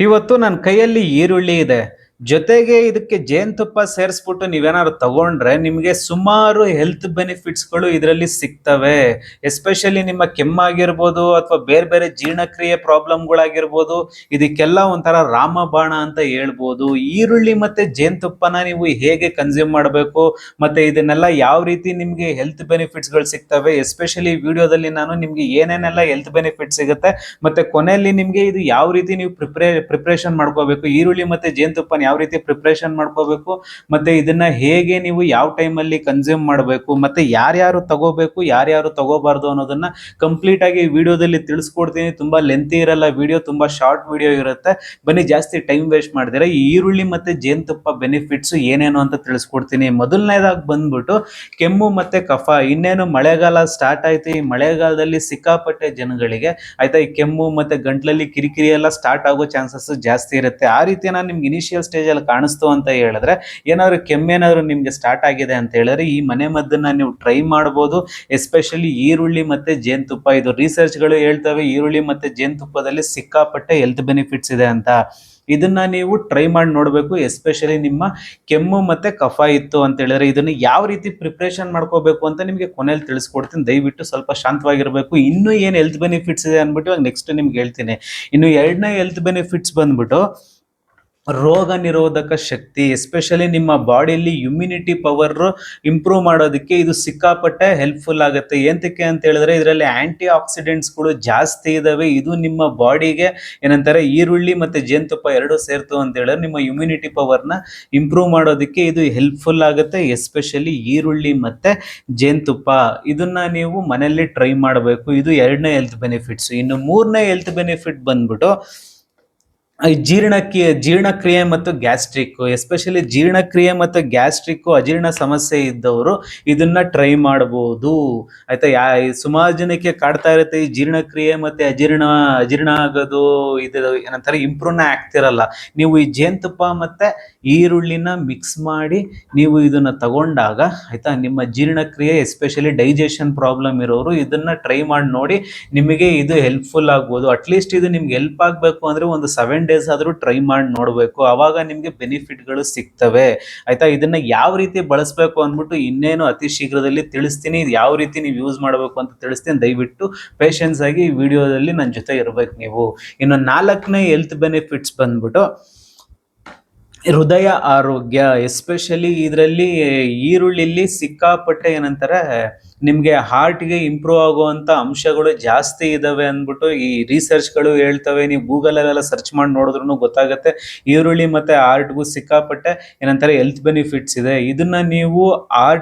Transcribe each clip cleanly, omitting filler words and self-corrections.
ಇವತ್ತು ನನ್ನ ಕೈಯಲ್ಲಿ ಈರುಳ್ಳಿ ಇದೆ. ಜೊತೆಗೆ ಇದಕ್ಕೆ ಜೇನುತುಪ್ಪ ಸೇರಿಸ್ಬಿಟ್ಟು ನೀವೇನಾದ್ರು ತಗೊಂಡ್ರೆ ನಿಮಗೆ ಸುಮಾರು ಹೆಲ್ತ್ ಬೆನಿಫಿಟ್ಸ್‌ಗಳು ಇದರಲ್ಲಿ ಸಿಗ್ತವೆ. ಎಸ್ಪೆಷಲಿ ನಿಮ್ಮ ಕೆಮ್ಮಾಗಿರ್ಬೋದು ಅಥವಾ ಬೇರೆ ಬೇರೆ ಜೀರ್ಣಕ್ರಿಯೆ ಪ್ರಾಬ್ಲಮ್‌ಗಳಾಗಿರ್ಬೋದು, ಇದಕ್ಕೆಲ್ಲ ಒಂಥರ ರಾಮಬಾಣ ಅಂತ ಹೇಳ್ಬೋದು. ಈರುಳ್ಳಿ ಮತ್ತೆ ಜೇನುತುಪ್ಪನ ನೀವು ಹೇಗೆ ಕನ್ಸ್ಯೂಮ್ ಮಾಡಬೇಕು, ಮತ್ತೆ ಇದನ್ನೆಲ್ಲ ಯಾವ ರೀತಿ ನಿಮಗೆ ಹೆಲ್ತ್ ಬೆನಿಫಿಟ್ಸ್‌ಗಳು ಸಿಗ್ತವೆ, ಎಸ್ಪೆಷಲಿ ಈ ವಿಡಿಯೋದಲ್ಲಿ ನಾನು ನಿಮ್ಗೆ ಏನೇನೆಲ್ಲ ಹೆಲ್ತ್ ಬೆನಿಫಿಟ್ ಸಿಗುತ್ತೆ, ಮತ್ತೆ ಕೊನೆಯಲ್ಲಿ ನಿಮ್ಗೆ ಇದು ಯಾವ ರೀತಿ ನೀವು ಪ್ರಿಪ್ರೇಷನ್ ಮಾಡ್ಕೋಬೇಕು, ಈರುಳ್ಳಿ ಮತ್ತೆ ಜೇನುತುಪ್ಪನ ಯಾವ ರೀತಿ ಪ್ರಿಪ್ರೇಷನ್ ಮಾಡ್ಕೋಬೇಕು, ಮತ್ತೆ ಇದನ್ನ ಹೇಗೆ ನೀವು ಯಾವ ಟೈಮಲ್ಲಿ ಕನ್ಸ್ಯೂಮ್ ಮಾಡಬೇಕು, ಮತ್ತೆ ಯಾರ್ಯಾರು ತಗೋಬೇಕು ಯಾರ್ಯಾರು ತಗೋಬಾರ್ದು ಅನ್ನೋದನ್ನ ಕಂಪ್ಲೀಟ್ ಆಗಿ ವಿಡಿಯೋದಲ್ಲಿ ತಿಳಿಸ್ಕೊಡ್ತೀನಿ. ತುಂಬಾ ಲೆಂತಿ ಇರಲ್ಲ ವಿಡಿಯೋ, ತುಂಬಾ ಶಾರ್ಟ್ ವಿಡಿಯೋ ಇರುತ್ತೆ. ಬನ್ನಿ ಜಾಸ್ತಿ ಟೈಮ್ ವೇಸ್ಟ್ ಮಾಡಿದ್ರೆ ಈ ಈರುಳ್ಳಿ ಮತ್ತೆ ಜೇನುತುಪ್ಪ ಬೆನಿಫಿಟ್ಸ್ ಏನೇನು ಅಂತ ತಿಳಿಸ್ಕೊಡ್ತೀನಿ. ಮೊದಲನೇದಾಗಿ ಬಂದ್ಬಿಟ್ಟು ಕೆಮ್ಮು ಮತ್ತೆ ಕಫ. ಇನ್ನೇನು ಮಳೆಗಾಲ ಸ್ಟಾರ್ಟ್ ಆಯ್ತು. ಈ ಮಳೆಗಾಲದಲ್ಲಿ ಸಿಕ್ಕಾಪಟ್ಟೆ ಜನಗಳಿಗೆ ಆಯ್ತಾ ಈ ಕೆಮ್ಮು ಮತ್ತೆ ಗಂಟ್ಲಲ್ಲಿ ಕಿರಿಕಿರಿ ಎಲ್ಲ ಸ್ಟಾರ್ಟ್ ಆಗೋ ಚಾನ್ಸಸ್ ಜಾಸ್ತಿ ಇರುತ್ತೆ. ಆ ರೀತಿ ನಾನು ನಿಮ್ಗೆ ಇನಿಷಿಯಲ್ ಸ್ಟೇಜ್ ಅಲ್ಲಿ ಕಾಣಿಸ್ತು ಅಂತ ಹೇಳಿದ್ರೆ, ಏನಾದ್ರು ಕೆಮ್ಮೇನಾದ್ರು ನಿಮ್ಗೆ ಸ್ಟಾರ್ಟ್ ಆಗಿದೆ ಅಂತ ಹೇಳಿದ್ರೆ ಈ ಮನೆ ಮದ್ದನ್ನ ನೀವು ಟ್ರೈ ಮಾಡಬಹುದು. ಎಸ್ಪೆಷಲಿ ಈರುಳ್ಳಿ ಮತ್ತೆ ಜೇನುತುಪ್ಪ, ಇದು ರಿಸರ್ಚ್ ಗಳು ಹೇಳ್ತವೆ ಈರುಳ್ಳಿ ಮತ್ತೆ ಜೇನುತುಪ್ಪದಲ್ಲಿ ಸಿಕ್ಕಾಪಟ್ಟೆ ಹೆಲ್ತ್ ಬೆನಿಫಿಟ್ಸ್ ಇದೆ ಅಂತ. ಇದನ್ನ ನೀವು ಟ್ರೈ ಮಾಡಿ ನೋಡಬೇಕು. ಎಸ್ಪೆಷಲಿ ನಿಮ್ಮ ಕೆಮ್ಮು ಮತ್ತೆ ಕಫ ಇತ್ತು ಅಂತ ಹೇಳಿದ್ರೆ ಇದನ್ನ ಯಾವ ರೀತಿ ಪ್ರಿಪ್ರೇಷನ್ ಮಾಡ್ಕೋಬೇಕು ಅಂತ ನಿಮಗೆ ಕೊನೆಯಲ್ಲಿ ತಿಳಿಸ್ಕೊಡ್ತೀನಿ. ದಯವಿಟ್ಟು ಸ್ವಲ್ಪ ಶಾಂತವಾಗಿರ್ಬೇಕು. ಇನ್ನು ಏನು ಹೆಲ್ತ್ ಬೆನಿಫಿಟ್ಸ್ ಇದೆ ಅಂದ್ಬಿಟ್ಟು ಇವಾಗ ನೆಕ್ಸ್ಟ್ ನಿಮ್ಗೆ ಹೇಳ್ತೀನಿ. ಇನ್ನು ಎರಡನೇ ಹೆಲ್ತ್ ಬೆನಿಫಿಟ್ಸ್ ಬಂದ್ಬಿಟ್ಟು ರೋಗ ನಿರೋಧಕ ಶಕ್ತಿ. ಎಸ್ಪೆಷಲಿ ನಿಮ್ಮ ಬಾಡಿಯಲ್ಲಿ ಇಮ್ಯುನಿಟಿ ಪವರ್ ಇಂಪ್ರೂವ್ ಮಾಡೋದಕ್ಕೆ ಇದು ಸಿಕ್ಕಾಪಟ್ಟೆ ಹೆಲ್ಪ್ಫುಲ್ ಆಗುತ್ತೆ. ಏನಕ್ಕೆ ಅಂತ ಹೇಳಿದ್ರೆ ಇದರಲ್ಲಿ ಆಂಟಿ ಆಕ್ಸಿಡೆಂಟ್ಸ್ಗಳು ಜಾಸ್ತಿ ಇದಾವೆ. ಇದು ನಿಮ್ಮ ಬಾಡಿಗೆ ಏನಂತಾರೆ ಈರುಳ್ಳಿ ಮತ್ತೆ ಜೇನುತುಪ್ಪ ಎರಡು ಸೇರ್ತು ಅಂತ ಹೇಳಿದ್ರೆ ನಿಮ್ಮ ಇಮ್ಯುನಿಟಿ ಪವರ್ನ ಇಂಪ್ರೂವ್ ಮಾಡೋದಕ್ಕೆ ಇದು ಹೆಲ್ಪ್ಫುಲ್ ಆಗುತ್ತೆ. ಎಸ್ಪೆಷಲಿ ಈರುಳ್ಳಿ ಮತ್ತೆ ಜೇನುತುಪ್ಪ ಇದನ್ನ ನೀವು ಮನೆಯಲ್ಲಿ ಟ್ರೈ ಮಾಡಬೇಕು. ಇದು ಎರಡನೇ ಹೆಲ್ತ್ ಬೆನಿಫಿಟ್ಸ್. ಇನ್ನು ಮೂರನೇ ಹೆಲ್ತ್ ಬೆನಿಫಿಟ್ ಬಂದ್ಬಿಟ್ಟು ಜೀರ್ಣಕ್ರಿಯೆ ಮತ್ತು ಗ್ಯಾಸ್ಟ್ರಿಕ್. ಎಸ್ಪೆಷಲಿ ಜೀರ್ಣಕ್ರಿಯೆ ಮತ್ತು ಗ್ಯಾಸ್ಟ್ರಿಕ್ ಅಜೀರ್ಣ ಸಮಸ್ಯೆ ಇದ್ದವರು ಇದನ್ನ ಟ್ರೈ ಮಾಡಬಹುದು. ಆಯ್ತಾ ಸುಮಾರು ಜನಕ್ಕೆ ಕಾಡ್ತಾ ಇರುತ್ತೆ ಈ ಜೀರ್ಣಕ್ರಿಯೆ ಮತ್ತೆ ಅಜೀರ್ಣ ಆಗೋದು. ಇದು ಏನಂತಾರೆ ಇಂಪ್ರೂವ್ನೇ ಆಗ್ತಿರಲ್ಲ. ನೀವು ಈ ಜೇನುತುಪ್ಪ ಮತ್ತೆ ಈರುಳ್ಳಿನ ಮಿಕ್ಸ್ ಮಾಡಿ ನೀವು ಇದನ್ನ ತಗೊಂಡಾಗ ಆಯ್ತಾ ನಿಮ್ಮ ಜೀರ್ಣಕ್ರಿಯೆ ಎಸ್ಪೆಷಲಿ ಡೈಜೆಷನ್ ಪ್ರಾಬ್ಲಮ್ ಇರೋರು ಇದನ್ನ ಟ್ರೈ ಮಾಡಿ ನೋಡಿ. ನಿಮಗೆ ಇದು ಹೆಲ್ಪ್ಫುಲ್ ಆಗ್ಬೋದು. ಅಟ್ಲೀಸ್ಟ್ ಇದು ನಿಮ್ಗೆ ಹೆಲ್ಪ್ ಆಗಬೇಕು ಅಂದ್ರೆ ಒಂದು 7 days ಆದರೂ ಟ್ರೈ ಮಾಡಿ ನೋಡಬೇಕು. ಅವಾಗ ನಿಮಗೆ ಬೆನಿಫಿಟ್ಗಳು ಸಿಗ್ತವೆ. ಆಯ್ತಾ ಇದನ್ನ ಯಾವ ರೀತಿ ಬಳಸಬೇಕು ಅಂದ್ಬಿಟ್ಟು ಇನ್ನೇನು ಅತಿ ಶೀಘ್ರದಲ್ಲಿ ತಿಳಿಸ್ತೀನಿ. ಇದು ಯಾವ ರೀತಿ ನೀವು ಯೂಸ್ ಮಾಡಬೇಕು ಅಂತ ತಿಳಿಸ್ತೀನಿ. ದಯವಿಟ್ಟು ಪೇಷನ್ಸ್ ಆಗಿ ಈ ವಿಡಿಯೋದಲ್ಲಿ ನನ್ನ ಜೊತೆ ಇರಬೇಕು ನೀವು. ಇನ್ನು ನಾಲ್ಕನೇ ಹೆಲ್ತ್ ಬೆನಿಫಿಟ್ಸ್ ಬಂದ್ಬಿಟ್ಟು ಹೃದಯ ಆರೋಗ್ಯ. ಎಸ್ಪೆಷಲಿ ಇದರಲ್ಲಿ ಈರುಳ್ಳಿಲಿ ಸಿಕ್ಕಾಪಟ್ಟೆ ಏನಂತಾರೆ ನಿಮಗೆ ಹಾರ್ಟ್ಗೆ ಇಂಪ್ರೂವ್ ಆಗುವಂಥ ಅಂಶಗಳು ಜಾಸ್ತಿ ಇದಾವೆ ಅಂದ್ಬಿಟ್ಟು ಈ ರಿಸರ್ಚ್ಗಳು ಹೇಳ್ತವೆ. ನೀವು ಗೂಗಲಲ್ಲೆಲ್ಲ ಸರ್ಚ್ ಮಾಡಿ ನೋಡಿದ್ರೂ ಗೊತ್ತಾಗುತ್ತೆ. ಈರುಳ್ಳಿ ಮತ್ತು ಹಾರ್ಟ್ಗೂ ಸಿಕ್ಕಾಪಟ್ಟೆ ಏನಂತಾರೆ ಹೆಲ್ತ್ ಬೆನಿಫಿಟ್ಸ್ ಇದೆ. ಇದನ್ನ ನೀವು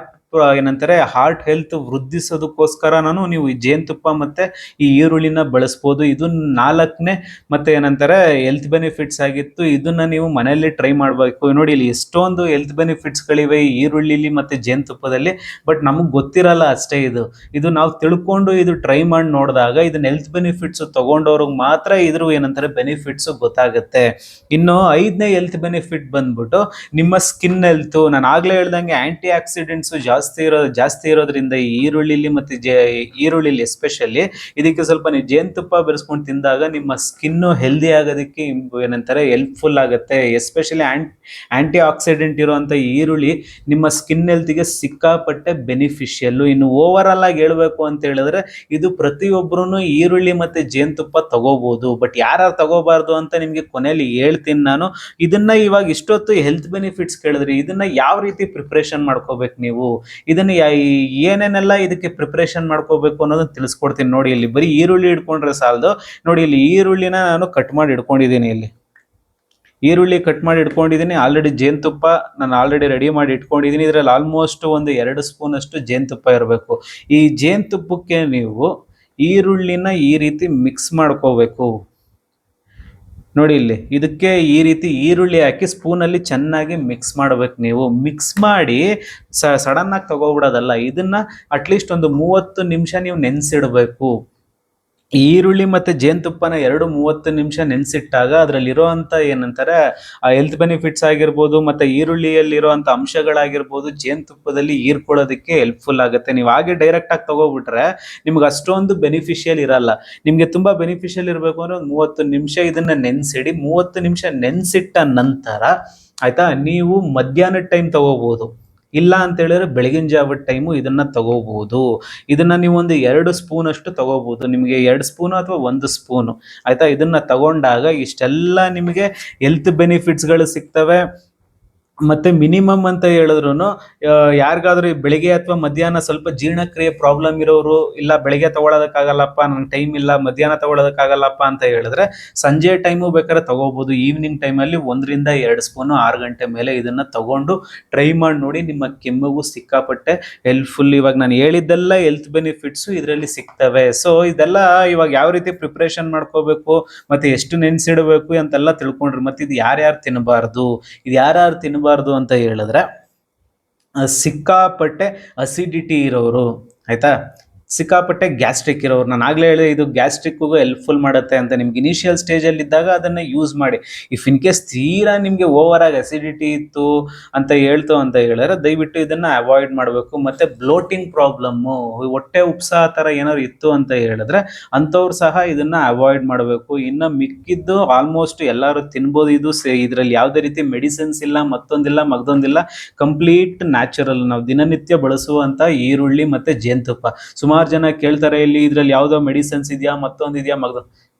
ಏನಂತಾರೆ ಹಾರ್ಟ್ ಹೆಲ್ತ್ ವೃದ್ಧಿಸೋದಕ್ಕೋಸ್ಕರ ನೀವು ಈ ಜೇನುತುಪ್ಪ ಮತ್ತೆ ಈ ಈರುಳ್ಳಿನ ಬಳಸ್ಬೋದು. ಇದು ನಾಲ್ಕನೇ ಮತ್ತೆ ಏನಂತಾರೆ ಹೆಲ್ತ್ ಬೆನಿಫಿಟ್ಸ್ ಆಗಿತ್ತು. ಇದನ್ನ ನೀವು ಮನೆಯಲ್ಲಿ ಟ್ರೈ ಮಾಡಬೇಕು. ನೋಡಿ ಇಲ್ಲಿ ಎಷ್ಟೊಂದು ಹೆಲ್ತ್ ಬೆನಿಫಿಟ್ಸ್ಗಳಿವೆ ಈ ಈರುಳ್ಳಿಲಿ ಮತ್ತೆ ಜೇನುತುಪ್ಪದಲ್ಲಿ. ಬಟ್ ನಮಗೆ ಗೊತ್ತಿರಲ್ಲ ಅಷ್ಟೇ. ಇದು ನಾವು ತಿಳ್ಕೊಂಡು ಇದು ಟ್ರೈ ಮಾಡಿ ನೋಡಿದಾಗ ಇದನ್ನ ಹೆಲ್ತ್ ಬೆನಿಫಿಟ್ಸ್ ತಗೊಂಡವ್ರಿಗೆ ಮಾತ್ರ ಇದ್ರ ಏನಂತಾರೆ ಬೆನಿಫಿಟ್ಸ್ ಗೊತ್ತಾಗುತ್ತೆ. ಇನ್ನು ಐದನೇ ಹೆಲ್ತ್ ಬೆನಿಫಿಟ್ ಬಂದ್ಬಿಟ್ಟು ನಿಮ್ಮ ಸ್ಕಿನ್ ಹೆಲ್ತ್. ನಾನು ಆಗ್ಲೇ ಹೇಳ್ದಂಗೆ ಆಂಟಿ ಆಕ್ಸಿಡೆಂಟ್ಸ್ ಜಾಸ್ತಿ ಇರೋದ್ರಿಂದ ಈ ಈರುಳ್ಳಿಲಿ ಮತ್ತೆ ಈರುಳ್ಳಿಲಿ ಎಸ್ಪೆಷಲಿ ಇದಕ್ಕೆ ಸ್ವಲ್ಪ ನೀವು ಜೇನುತುಪ್ಪ ಬೆರೆಸ್ಕೊಂಡು ತಿಂದಾಗ ನಿಮ್ಮ ಸ್ಕಿನ್ ಹೆಲ್ದಿ ಆಗೋದಕ್ಕೆ ಏನಂತಾರೆ ಹೆಲ್ಪ್ಫುಲ್ ಆಗುತ್ತೆ. ಎಸ್ಪೆಷಲಿ ಆಂಟಿ ಆಕ್ಸಿಡೆಂಟ್ ಇರುವಂತ ಈರುಳ್ಳಿ ನಿಮ್ಮ ಸ್ಕಿನ್ ಹೆಲ್ತ್ಗೆ ಸಿಕ್ಕಾಪಟ್ಟೆ ಬೆನಿಫಿಷಿಯಲ್. ಇನ್ನು ಓವರ್ ಆಲ್ ಆಗಿ ಹೇಳ್ಬೇಕು ಅಂತ ಹೇಳಿದ್ರೆ ಇದು ಪ್ರತಿಯೊಬ್ಬರೂ ಈರುಳ್ಳಿ ಮತ್ತೆ ಜೇನುತುಪ್ಪ ತಗೋಬಹುದು. ಬಟ್ ಯಾರು ತಗೋಬಾರ್ದು ಅಂತ ನಿಮ್ಗೆ ಕೊನೆಯಲ್ಲಿ ಹೇಳ್ತೀನಿ ನಾನು. ಇದನ್ನ ಇವಾಗ ಇಷ್ಟೊತ್ತು ಹೆಲ್ತ್ ಬೆನಿಫಿಟ್ಸ್ ಕೇಳಿದ್ರಿ, ಇದನ್ನ ಯಾವ ರೀತಿ ಪ್ರಿಪ್ರೇಷನ್ ಮಾಡ್ಕೋಬೇಕು ನೀವು, ಇದನ್ನ ಏನೇನೆಲ್ಲ ಇದಕ್ಕೆ ಪ್ರಿಪ್ರೇಷನ್ ಮಾಡ್ಕೋಬೇಕು ಅನ್ನೋದನ್ನ ತಿಳಿಸ್ಕೊಡ್ತೀನಿ. ನೋಡಿ ಇಲ್ಲಿ ಬರೀ ಈರುಳ್ಳಿ ಇಟ್ಕೊಂಡ್ರೆ ಸಾಲದು. ನೋಡಿ ಇಲ್ಲಿ ಈರುಳ್ಳಿನ ನಾನು ಕಟ್ ಮಾಡಿ ಇಟ್ಕೊಂಡಿದ್ದೀನಿ. ಈರುಳ್ಳಿ ಕಟ್ ಮಾಡಿ ಇಟ್ಕೊಂಡಿದ್ದೀನಿ. ಆಲ್ರೆಡಿ ಜೇನುತುಪ್ಪ ನಾನು ಆಲ್ರೆಡಿ ರೆಡಿ ಮಾಡಿ ಇಟ್ಕೊಂಡಿದ್ದೀನಿ. ಇದರಲ್ಲಿ ಆಲ್ಮೋಸ್ಟ್ ಒಂದು 2 ಸ್ಪೂನ್ ಅಷ್ಟು ಜೇನುತುಪ್ಪ ಇರಬೇಕು. ಈ ಜೇನುತುಪ್ಪಕ್ಕೆ ನೀವು ಈರುಳ್ಳಿನ ಈ ರೀತಿ ಮಿಕ್ಸ್ ಮಾಡ್ಕೋಬೇಕು. ನೋಡಿ ಇಲ್ಲಿ ಇದಕ್ಕೆ ಈ ರೀತಿ ಈರುಳ್ಳಿ ಹಾಕಿ ಸ್ಪೂನಲ್ಲಿ ಚೆನ್ನಾಗಿ ಮಿಕ್ಸ್ ಮಾಡಬೇಕು. ನೀವು ಮಿಕ್ಸ್ ಮಾಡಿ ಸಡನ್ ಆಗಿ ತಗೋಬಿಡೋದಲ್ಲ. ಇದನ್ನ ಅಟ್ಲೀಸ್ಟ್ ಒಂದು 30 ನಿಮಿಷ ನೀವು ನೆನೆಸಿಡಬೇಕು. ಈರುಳ್ಳಿ ಮತ್ತೆ ಜೇನುತುಪ್ಪನ 2-30 ನಿಮಿಷ ನೆನೆಸಿಟ್ಟಾಗ ಅದರಲ್ಲಿರುವಂಥ ಏನಂತಾರೆ ಹೆಲ್ತ್ ಬೆನಿಫಿಟ್ಸ್ ಆಗಿರ್ಬೋದು, ಮತ್ತೆ ಈರುಳ್ಳಿಯಲ್ಲಿರುವಂಥ ಅಂಶಗಳಾಗಿರ್ಬೋದು, ಜೇನುತುಪ್ಪದಲ್ಲಿ ಹೀರ್ಕೊಳ್ಳೋದಕ್ಕೆ ಹೆಲ್ಪ್‌ಫುಲ್ ಆಗುತ್ತೆ. ನೀವು ಹಾಗೆ ಡೈರೆಕ್ಟ್ ಆಗಿ ತಗೋಬಿಟ್ರೆ ನಿಮ್ಗೆ ಅಷ್ಟೊಂದು ಬೆನಿಫಿಷಿಯಲ್ ಇರಲ್ಲ. ನಿಮ್ಗೆ ತುಂಬಾ ಬೆನಿಫಿಷಿಯಲ್ ಇರಬೇಕು ಅಂದ್ರೆ ಒಂದು 30 ನಿಮಿಷ ಇದನ್ನ ನೆನೆಸಿಡಿ. 30 ನಿಮಿಷ ನೆನೆಸಿಟ್ಟ ನಂತರ ಆಯ್ತಾ, ನೀವು ಮಧ್ಯಾಹ್ನದ ಟೈಮ್ ತಗೋಬಹುದು. ಇಲ್ಲ ಅಂತ ಹೇಳಿದ್ರೆ ಬೆಳಗಿನ ಜಾವದ ಟೈಮು ಇದನ್ನ ತಗೋಬಹುದು. ಇದನ್ನ ನೀವು ಒಂದು 2 ಸ್ಪೂನ್ ಅಷ್ಟು ತಗೋಬಹುದು. ನಿಮಗೆ 2 ಸ್ಪೂನು ಅಥವಾ 1 ಸ್ಪೂನು ಆಯ್ತಾ, ಇದನ್ನ ತಗೊಂಡಾಗ ಇಷ್ಟೆಲ್ಲ ನಿಮಗೆ ಹೆಲ್ತ್ ಬೆನಿಫಿಟ್ಸ್ಗಳು ಸಿಗ್ತವೆ. ಮತ್ತೆ ಮಿನಿಮಮ್ ಅಂತ ಹೇಳಿದ್ರುನು ಯಾರಿಗಾದ್ರೂ ಬೆಳಿಗ್ಗೆ ಅಥವಾ ಮಧ್ಯಾಹ್ನ ಸ್ವಲ್ಪ ಜೀರ್ಣಕ್ರಿಯೆ ಪ್ರಾಬ್ಲಮ್ ಇರೋರು, ಇಲ್ಲ ಬೆಳಿಗ್ಗೆ ತಗೊಳ್ಳೋದಕ್ಕಾಗಲ್ಲಪ್ಪ ನಂಗೆ ಟೈಮ್ ಇಲ್ಲ, ಮಧ್ಯಾಹ್ನ ತಗೊಳ್ಳೋದಕ್ಕಾಗಲ್ಲಪ್ಪ ಅಂತ ಹೇಳಿದ್ರೆ ಸಂಜೆ ಟೈಮು ಬೇಕಾದ್ರೆ ತಗೋಬಹುದು. ಈವ್ನಿಂಗ್ ಟೈಮಲ್ಲಿ 1-2 ಸ್ಪೂನು 6 ಗಂಟೆ ಮೇಲೆ ಇದನ್ನ ತಗೊಂಡು ಟ್ರೈ ಮಾಡಿ ನೋಡಿ. ನಿಮ್ಮ ಕೆಮ್ಮಿಗೂ ಸಿಕ್ಕಾಪಟ್ಟೆ ಹೆಲ್ಪ್ಫುಲ್. ಇವಾಗ ನಾನು ಹೇಳಿದ್ದೆಲ್ಲ ಹೆಲ್ತ್ ಬೆನಿಫಿಟ್ಸು ಇದರಲ್ಲಿ ಸಿಗ್ತವೆ. ಸೊ ಇದೆಲ್ಲ ಇವಾಗ ಯಾವ ರೀತಿ ಪ್ರಿಪ್ರೇಷನ್ ಮಾಡ್ಕೋಬೇಕು ಮತ್ತೆ ಎಷ್ಟು ನೆನೆಸಿಡಬೇಕು ಅಂತೆಲ್ಲ ತಿಳ್ಕೊಂಡ್ರಿ. ಮತ್ತೆ ಇದು ಯಾರ್ಯಾರು ತಿನ್ನಬಾರ್ದು, ಇದು ಯಾರ್ಯಾರು ತಿನ್ನಬಾರ್ದು ಅಂತ ಹೇಳಿದ್ರೆ ಸಿಕ್ಕಾಪಟ್ಟೆ ಅಸಿಡಿಟಿ ಇರೋರು ಆಯ್ತಾ, ಸಿಕ್ಕಾಪಟ್ಟೆ ಗ್ಯಾಸ್ಟ್ರಿಕ್ ಇರೋರು. ನಾನು ಆಗ್ಲೇ ಹೇಳಿದೆ ಇದು ಗ್ಯಾಸ್ಟ್ರಿಕ್ಗೂ ಹೆಲ್ಪ್ಫುಲ್ ಮಾಡುತ್ತೆ ಅಂತ. ನಿಮ್ಗೆ ಇನಿಷಿಯಲ್ ಸ್ಟೇಜಲ್ಲಿ ಇದ್ದಾಗ ಅದನ್ನ ಯೂಸ್ ಮಾಡಿ. ಇಫ್ ಇನ್ ಕೇಸ್ ತೀರಾ ನಿಮಗೆ ಓವರ್ ಆಗಿ ಅಸಿಡಿಟಿ ಇತ್ತು ಅಂತ ಹೇಳಿದ್ರೆ ದಯವಿಟ್ಟು ಇದನ್ನ ಅವಾಯ್ಡ್ ಮಾಡಬೇಕು. ಮತ್ತೆ ಬ್ಲೋಟಿಂಗ್ ಪ್ರಾಬ್ಲಮ್ಮು, ಹೊಟ್ಟೆ ಉಪ್ಸಾ ಥರ ಏನಾದ್ರು ಇತ್ತು ಅಂತ ಹೇಳಿದ್ರೆ ಅಂಥವ್ರು ಸಹ ಇದನ್ನ ಅವಾಯ್ಡ್ ಮಾಡಬೇಕು. ಇನ್ನು ಮಿಕ್ಕಿದ್ದು ಆಲ್ಮೋಸ್ಟ್ ಎಲ್ಲರೂ ತಿನ್ಬೋದು. ಇದು ಇದರಲ್ಲಿ ಯಾವುದೇ ರೀತಿ ಮೆಡಿಸಿನ್ಸ್ ಇಲ್ಲ, ಮತ್ತೊಂದಿಲ್ಲ ಮಗದೊಂದಿಲ್ಲ, ಕಂಪ್ಲೀಟ್ ನ್ಯಾಚುರಲ್. ನಾವು ದಿನನಿತ್ಯ ಬಳಸುವಂತ ಈರುಳ್ಳಿ ಮತ್ತೆ ಜೇನುತುಪ್ಪ. ಸುಮಾರು ಜನ ಕೇಳ್ತಾರೆ ಇಲ್ಲಿ ಇದ್ರಲ್ಲಿ ಯಾವುದೋ ಮೆಡಿಸಿನ್ಸ್ ಇದೆಯಾ, ಮತ್ತೊಂದು ಇದೆಯಾ,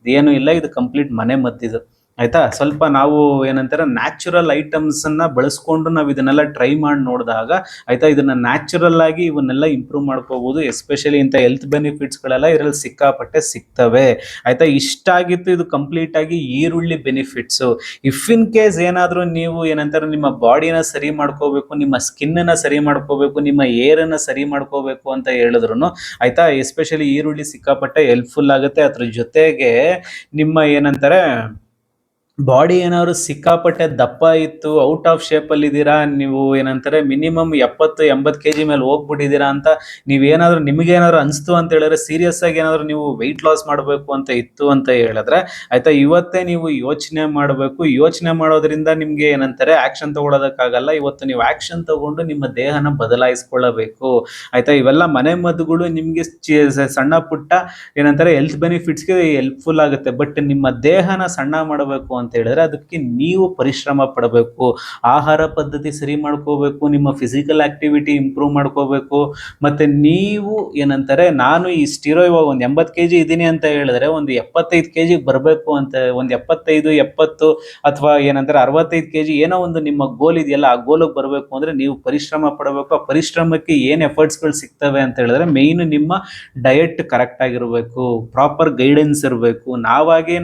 ಏನು ಇಲ್ಲ, ಇದು ಕಂಪ್ಲೀಟ್ ಮನೆ ಮದ್ದಿದು ಆಯ್ತಾ. ಸ್ವಲ್ಪ ನಾವು ಏನಂತಾರೆ ನ್ಯಾಚುರಲ್ ಐಟಮ್ಸ್ ಅನ್ನ ಬಳಸ್ಕೊಂಡು ನಾವು ಇದನ್ನೆಲ್ಲ ಟ್ರೈ ಮಾಡಿ ನೋಡಿದಾಗ ಆಯ್ತಾ, ಇದನ್ನ ನ್ಯಾಚುರಲ್ ಆಗಿ ಇವನ್ನೆಲ್ಲ ಇಂಪ್ರೂವ್ ಮಾಡ್ಕೋಬಹುದು. ಎಸ್ಪೆಷಲಿ ಇಂಥ ಹೆಲ್ತ್ ಬೆನಿಫಿಟ್ಸ್ ಗಳೆಲ್ಲ ಇದರಲ್ಲಿ ಸಿಕ್ಕಾಪಟ್ಟೆ ಸಿಗ್ತವೆ ಆಯ್ತಾ. ಇಷ್ಟ ಆಗಿತ್ತು ಇದು ಕಂಪ್ಲೀಟ್ ಆಗಿ ಈರುಳ್ಳಿ ಬೆನಿಫಿಟ್ಸ್. ಇಫ್ ಇನ್ ಕೇಸ್ ಏನಾದರೂ ನೀವು ಏನಂತಾರೆ ನಿಮ್ಮ ಬಾಡಿನ ಸರಿ ಮಾಡ್ಕೋಬೇಕು, ನಿಮ್ಮ ಸ್ಕಿನ್ ಅನ್ನ ಸರಿ ಮಾಡ್ಕೋಬೇಕು, ನಿಮ್ಮ ಏರ್ ಅನ್ನ ಸರಿ ಮಾಡ್ಕೋಬೇಕು ಅಂತ ಹೇಳಿದ್ರು ಆಯ್ತಾ, ಎಸ್ಪೆಷಲಿ ಈರುಳ್ಳಿ ಸಿಕ್ಕಾಪಟ್ಟೆ ಹೆಲ್ಪ್ಫುಲ್ ಆಗುತ್ತೆ. ಅದ್ರ ಜೊತೆಗೆ ನಿಮ್ಮ ಏನಂತಾರೆ ಬಾಡಿ ಏನಾದ್ರು ಸಿಕ್ಕಾಪಟ್ಟೆ ದಪ್ಪ ಇತ್ತು, ಔಟ್ ಆಫ್ ಶೇಪ್ ಅಲ್ಲಿ ಇದ್ದೀರಾ, ನೀವು ಏನಂತಾರೆ ಮಿನಿಮಮ್ 70-80 kg ಮೇಲೆ ಹೋಗ್ಬಿಟ್ಟಿದ್ದೀರಾ ಅಂತ ನೀವೇನಾದ್ರೂ ನಿಮಗೇನಾದ್ರು ಅನಿಸ್ತು ಅಂತ ಹೇಳಿದ್ರೆ, ಸೀರಿಯಸ್ ಆಗಿ ಏನಾದ್ರು ನೀವು ವೆಯ್ಟ್ ಲಾಸ್ ಮಾಡಬೇಕು ಅಂತ ಇತ್ತು ಅಂತ ಹೇಳಿದ್ರೆ ಆಯ್ತಾ, ಇವತ್ತೇ ನೀವು ಯೋಚನೆ ಮಾಡಬೇಕು. ಯೋಚನೆ ಮಾಡೋದ್ರಿಂದ ನಿಮ್ಗೆ ಏನಂತಾರೆ ಆಕ್ಷನ್ ತಗೊಳ್ಳೋದಕ್ಕಾಗಲ್ಲ. ಇವತ್ತು ನೀವು ಆಕ್ಷನ್ ತಗೊಂಡು ನಿಮ್ಮ ದೇಹನ ಬದಲಾಯಿಸ್ಕೊಳ್ಳಬೇಕು ಆಯ್ತಾ. ಇವೆಲ್ಲ ಮನೆ ಮದ್ದುಗಳು ನಿಮ್ಗೆ ಸಣ್ಣ ಪುಟ್ಟ ಏನಂತಾರೆ ಹೆಲ್ತ್ ಬೆನಿಫಿಟ್ಸ್ಗೆ ಹೆಲ್ಪ್ಫುಲ್ ಆಗುತ್ತೆ. ಬಟ್ ನಿಮ್ಮ ದೇಹನ ಸಣ್ಣ ಮಾಡಬೇಕು ಅಂತ ಹೇಳಿದ್ರೆ ಅದಕ್ಕೆ ನೀವು ಪರಿಶ್ರಮ ಪಡಬೇಕು. ಆಹಾರ ಪದ್ಧತಿ ಸರಿ ಮಾಡ್ಕೋಬೇಕು, ನಿಮ್ಮ ಫಿಸಿಕಲ್ ಆಕ್ಟಿವಿಟಿ ಇಂಪ್ರೂವ್ ಮಾಡ್ಕೋಬೇಕು. ಮತ್ತೆ ನೀವು ಏನಂತಾರೆ ನಾನು ಇಷ್ಟಿರೋ ಇವಾಗ ಒಂದು 80 kg ಇದ್ದೀನಿ ಅಂತ ಹೇಳಿದ್ರೆ ಒಂದು 75 kg ಬರಬೇಕು ಅಂತ, ಒಂದು 75-70 ಅಥವಾ ಏನಂತಾರೆ 65 kg ಏನೋ ಒಂದು ನಿಮ್ಮ ಗೋಲ್ ಇದೆಯಲ್ಲ, ಆ ಗೋಲಿಗೆ ಬರಬೇಕು ಅಂದ್ರೆ ನೀವು ಪರಿಶ್ರಮ ಪಡಬೇಕು. ಆ ಪರಿಶ್ರಮಕ್ಕೆ ಏನು ಎಫರ್ಟ್ಸ್ಗಳು ಸಿಗ್ತವೆ ಅಂತ ಹೇಳಿದ್ರೆ ಮೇಯ್ನ್ ನಿಮ್ಮ ಡಯಟ್ ಕರೆಕ್ಟ್ ಆಗಿರಬೇಕು, ಪ್ರಾಪರ್ ಗೈಡೆನ್ಸ್ ಇರಬೇಕು.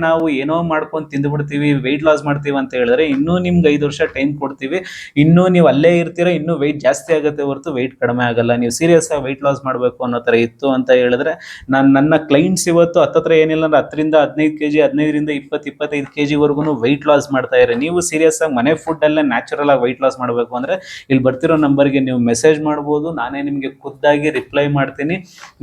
ನಾವು ಏನೋ ಮಾಡ್ಕೊಂಡು ತಿಂದ್ಬಿಡ್ತೀವಿ, ವೆಯ್ಟ್ ಲಾಸ್ ಮಾಡ್ತೀವಿ ಅಂತ ಹೇಳಿದ್ರೆ ಇನ್ನೂ ನಿಮ್ಗೆ 5 ವರ್ಷ ಟೈಮ್ ಕೊಡ್ತೀವಿ, ಇನ್ನೂ ನೀವು ಅಲ್ಲೇ ಇರ್ತೀರಾ, ಇನ್ನೂ ವೆಯ್ಟ್ ಜಾಸ್ತಿ ಆಗುತ್ತೆ ಹೊರತು ವೆಯ್ಟ್ ಕಡಿಮೆ ಆಗಲ್ಲ. ನೀವು ಸೀರಿಯಸ್ ಆಗಿ ವೆಯ್ಟ್ ಲಾಸ್ ಮಾಡಬೇಕು ಅನ್ನೋ ಥರ ಇತ್ತು ಅಂತ ಹೇಳಿದ್ರೆ ನನ್ನ ಕ್ಲೈಂಟ್ಸ್ ಇವತ್ತು ಹತ್ತತ್ರ ಏನಿಲ್ಲ ಅಂದ್ರೆ 10-15 kg, 15-20-25 kg ವರೆಗೂ ವೆಯ್ಟ್ ಲಾಸ್ ಮಾಡ್ತಾ ಇದ್ದಾರೆ. ನೀವು ಸೀರಿಯಸ್ ಆಗಿ ಮನೆ ಫುಡ್ ಅಲ್ಲೇ ನ್ಯಾಚುರಲ್ ಆಗಿ ವೆಯ್ಟ್ ಲಾಸ್ ಮಾಡಬೇಕು ಅಂದ್ರೆ ಇಲ್ಲಿ ಬರ್ತಿರೋ ನಂಬರ್ಗೆ ನೀವು ಮೆಸೇಜ್ ಮಾಡ್ಬೋದು. ನಾನೇ ನಿಮಗೆ ಖುದ್ದಾಗಿ ರಿಪ್ಲೈ ಮಾಡ್ತೀನಿ.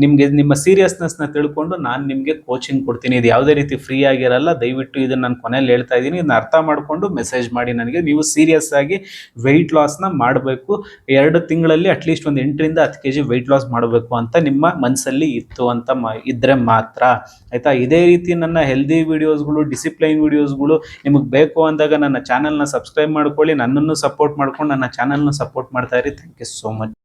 ನಿಮಗೆ ನಿಮ್ಮ ಸೀರಿಯಸ್ನೆಸ್ನ ತಿಳ್ಕೊಂಡು ನಾನು ನಿಮಗೆ ಕೋಚಿಂಗ್ ಕೊಡ್ತೀನಿ. ಇದು ಯಾವುದೇ ರೀತಿ ಫ್ರೀ ಆಗಿರಲ್ಲ. ದಯವಿಟ್ಟು ಇದನ್ನು ನಾನು ಕೊನೆಯಲ್ಲಿ ಹೇಳ್ತಾ ಇದ್ದೀನಿ, ಇದನ್ನ ಅರ್ಥ ಮಾಡಿಕೊಂಡು ಮೆಸೇಜ್ ಮಾಡಿ ನನಗೆ. ನೀವು ಸೀರಿಯಸ್ ಆಗಿ ವೆಯ್ಟ್ ಲಾಸ್ನ ಮಾಡಬೇಕು. 2 ತಿಂಗಳಲ್ಲಿ ಅಟ್ಲೀಸ್ಟ್ ಒಂದು 8-10 kg ವೆಯ್ಟ್ ಲಾಸ್ ಮಾಡಬೇಕು ಅಂತ ನಿಮ್ಮ ಮನಸ್ಸಲ್ಲಿ ಇತ್ತು ಅಂತ ಇದ್ರೆ ಮಾತ್ರ ಆಯ್ತಾ. ಇದೇ ರೀತಿ ನನ್ನ ಹೆಲ್ದಿ ವಿಡಿಯೋಸ್ಗಳು, ಡಿಸಿಪ್ಲೈನ್ ವಿಡಿಯೋಸ್ಗಳು ನಿಮಗೆ ಬೇಕು ಅಂದಾಗ ನನ್ನ ಚಾನಲ್ನ ಸಬ್ಸ್ಕ್ರೈಬ್ ಮಾಡ್ಕೊಳ್ಳಿ. ನನ್ನನ್ನು ಸಪೋರ್ಟ್ ಮಾಡ್ಕೊಂಡು ನನ್ನ ಚಾನಲ್ನ ಸಪೋರ್ಟ್ ಮಾಡ್ತಾ ಇರಿ. Thank you so much.